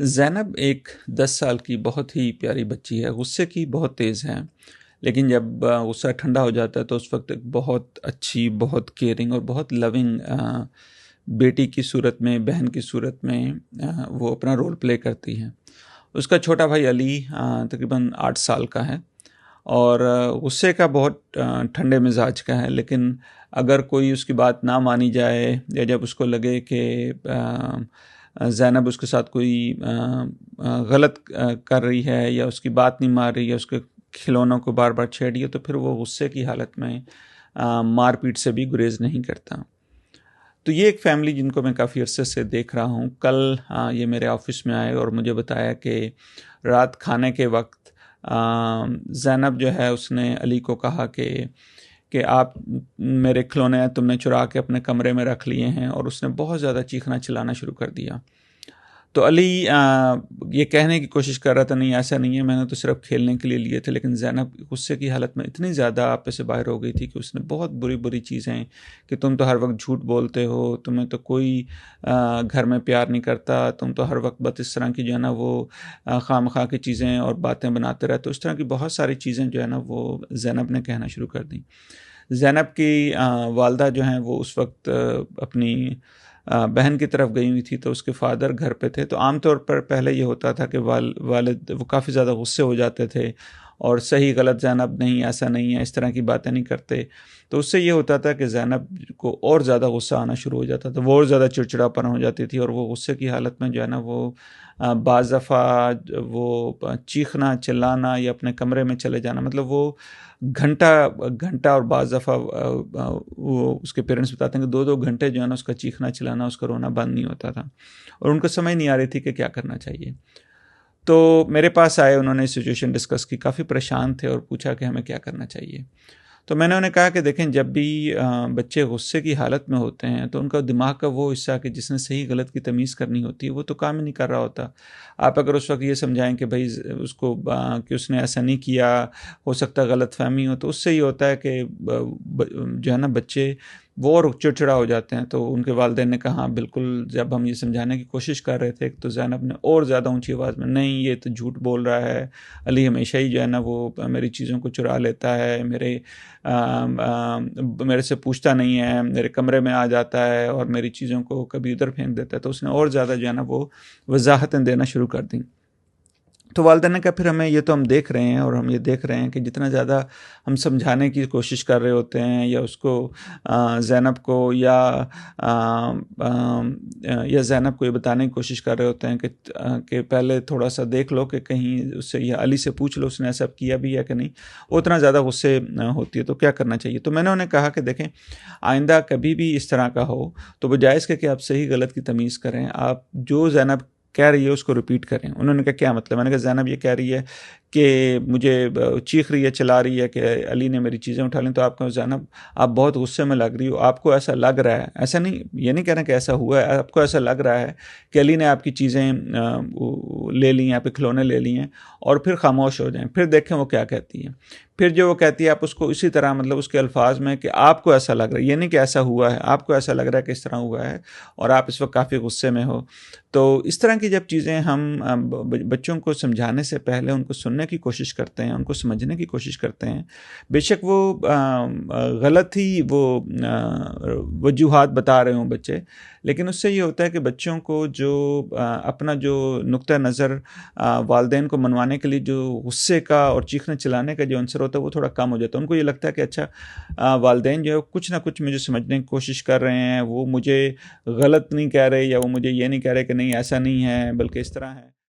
زینب ایک 10 سال کی بہت ہی پیاری بچی ہے، غصے کی بہت تیز ہے، لیکن جب غصہ ٹھنڈا ہو جاتا ہے تو اس وقت ایک بہت اچھی، بہت کیئرنگ اور بہت لونگ بیٹی کی صورت میں، بہن کی صورت میں وہ اپنا رول پلے کرتی ہے۔ اس کا چھوٹا بھائی علی تقریباً 8 سال کا ہے اور غصے کا بہت ٹھنڈے مزاج کا ہے، لیکن اگر کوئی اس کی بات نہ مانی جائے یا جب اس کو لگے کہ زینب اس کے ساتھ کوئی غلط کر رہی ہے یا اس کی بات نہیں مان رہی ہے، اس کے کھلونوں کو بار بار چھیڑ رہی ہے، تو پھر وہ غصے کی حالت میں مار پیٹ سے بھی گریز نہیں کرتا۔ تو یہ ایک فیملی جن کو میں کافی عرصے سے دیکھ رہا ہوں۔ کل یہ میرے آفس میں آئے اور مجھے بتایا کہ رات کھانے کے وقت زینب جو ہے اس نے علی کو کہا کہ آپ میرے کھلونے تم نے چرا کے اپنے کمرے میں رکھ لیے ہیں، اور اس نے بہت زیادہ چیخنا چلانا شروع کر دیا۔ تو علی یہ کہنے کی کوشش کر رہا تھا نہیں ایسا نہیں ہے، میں نے تو صرف کھیلنے کے لیے لیے تھے، لیکن زینب غصے کی حالت میں اتنی زیادہ آپے سے باہر ہو گئی تھی کہ اس نے بہت بری بری چیزیں کہ تم تو ہر وقت جھوٹ بولتے ہو، تمہیں تو کوئی گھر میں پیار نہیں کرتا، تم تو ہر وقت بس اس طرح کی جو ہے نا وہ خواہ مخواہ کی چیزیں اور باتیں بناتے رہتے، اس طرح کی بہت ساری چیزیں جو ہے نا وہ زینب نے کہنا شروع کر دیں۔ زینب کی والدہ جو ہیں وہ اس وقت اپنی بہن کی طرف گئی ہوئی تھی، تو اس کے فادر گھر پہ تھے۔ تو عام طور پر پہلے یہ ہوتا تھا کہ والد وہ کافی زیادہ غصے ہو جاتے تھے اور صحیح غلط زینب نہیں، ایسا نہیں ہے، اس طرح کی باتیں نہیں کرتے۔ تو اس سے یہ ہوتا تھا کہ زینب کو اور زیادہ غصہ آنا شروع ہو جاتا تھا، وہ اور زیادہ چڑچڑاپن ہو جاتی تھی، اور وہ غصے کی حالت میں جو ہے نا وہ بعض دفعہ وہ چیخنا چلانا یا اپنے کمرے میں چلے جانا، مطلب وہ گھنٹہ اور بعض دفعہ وہ اس کے پیرنٹس بتاتے ہیں کہ 2 گھنٹے جو ہے نا اس کا چیخنا چلانا، اس کا رونا بند نہیں ہوتا تھا، اور ان کو سمجھ نہیں آ رہی تھی کہ کیا کرنا چاہیے۔ تو میرے پاس آئے، انہوں نے سچویشن ڈسکس کی، کافی پریشان تھے اور پوچھا کہ ہمیں کیا کرنا چاہیے۔ تو میں نے انہیں کہا کہ دیکھیں، جب بھی بچے غصے کی حالت میں ہوتے ہیں تو ان کا دماغ کا وہ حصہ کہ جس نے صحیح غلط کی تمیز کرنی ہوتی ہے وہ تو کام ہی نہیں کر رہا ہوتا۔ آپ اگر اس وقت یہ سمجھائیں کہ بھائی اس کو کہ اس نے ایسا نہیں کیا، ہو سکتا غلط فہمی ہو، تو اس سے یہ ہوتا ہے کہ جو ہے نا بچے وہ اور چڑچڑا ہو جاتے ہیں۔ تو ان کے والدین نے کہا بالکل، جب ہم یہ سمجھانے کی کوشش کر رہے تھے تو زینب نے اور زیادہ اونچی آواز میں نہیں، یہ تو جھوٹ بول رہا ہے، علی ہمیشہ ہی جو ہے نا وہ میری چیزوں کو چرا لیتا ہے، میرے سے پوچھتا نہیں ہے، میرے کمرے میں آ جاتا ہے اور میری چیزوں کو کبھی ادھر پھینک دیتا ہے۔ تو اس نے اور زیادہ جو ہے نا وہ وضاحتیں دینا شروع کر دیں۔ تو والدین نے کہا پھر ہمیں یہ تو ہم دیکھ رہے ہیں، اور ہم یہ دیکھ رہے ہیں کہ جتنا زیادہ ہم سمجھانے کی کوشش کر رہے ہوتے ہیں یا اس کو زینب کو یا زینب کو یہ بتانے کی کوشش کر رہے ہوتے ہیں کہ پہلے تھوڑا سا دیکھ لو کہ کہیں اس سے یا علی سے پوچھ لو اس نے ایسا کیا بھی ہے کہ نہیں، اتنا زیادہ غصے ہوتی ہے، تو کیا کرنا چاہیے۔ تو میں نے انہیں کہا کہ دیکھیں، آئندہ کبھی بھی اس طرح کا ہو تو بجائے اس کے کہ آپ صحیح غلط کی تمیز کریں، آپ جو زینب کہہ رہی ہے اس کو ریپیٹ کریں۔ انہوں نے کہا کیا مطلب؟ میں نے کہا زینب یہ کہہ رہی ہے کہ مجھے چیخ رہی ہے، چلا رہی ہے کہ علی نے میری چیزیں اٹھا لیں، تو آپ کہو زینب آپ بہت غصے میں لگ رہی ہو، آپ کو ایسا لگ رہا ہے، ایسا نہیں، یہ نہیں کہہ رہے کہ ایسا ہوا ہے، آپ کو ایسا لگ رہا ہے کہ علی نے آپ کی چیزیں لے لی ہیں، آپ کے کھلونے لے لی ہیں، اور پھر خاموش ہو جائیں، پھر دیکھیں وہ کیا کہتی ہے۔ پھر جو وہ کہتی ہے آپ اس کو اسی طرح، مطلب اس کے الفاظ میں کہ آپ کو ایسا لگ رہا ہے، یہ نہیں کہ ایسا ہوا ہے، آپ کو ایسا لگ رہا ہے کہ اس طرح ہوا ہے اور آپ اس وقت کافی غصے میں ہو۔ تو اس طرح کی جب چیزیں ہم بچوں کو سمجھانے سے پہلے ان کو سننے کی کوشش کرتے ہیں، ان کو سمجھنے کی کوشش کرتے ہیں، بے شک وہ غلط ہی وہ وجوہات بتا رہے ہوں بچے، لیکن اس سے یہ ہوتا ہے کہ بچوں کو جو اپنا جو نقطہ نظر والدین کو منوانے کے لیے جو غصے کا اور چیخنے چلانے کا جو عنصر ہوتا ہے وہ تھوڑا کم ہو جاتا ہے۔ ان کو یہ لگتا ہے کہ اچھا والدین جو ہے کچھ نہ کچھ مجھے سمجھنے کی کوشش کر رہے ہیں، وہ مجھے غلط نہیں کہہ رہے، یا وہ مجھے یہ نہیں کہہ رہے کہ نہیں ایسا نہیں ہے بلکہ اس طرح ہے۔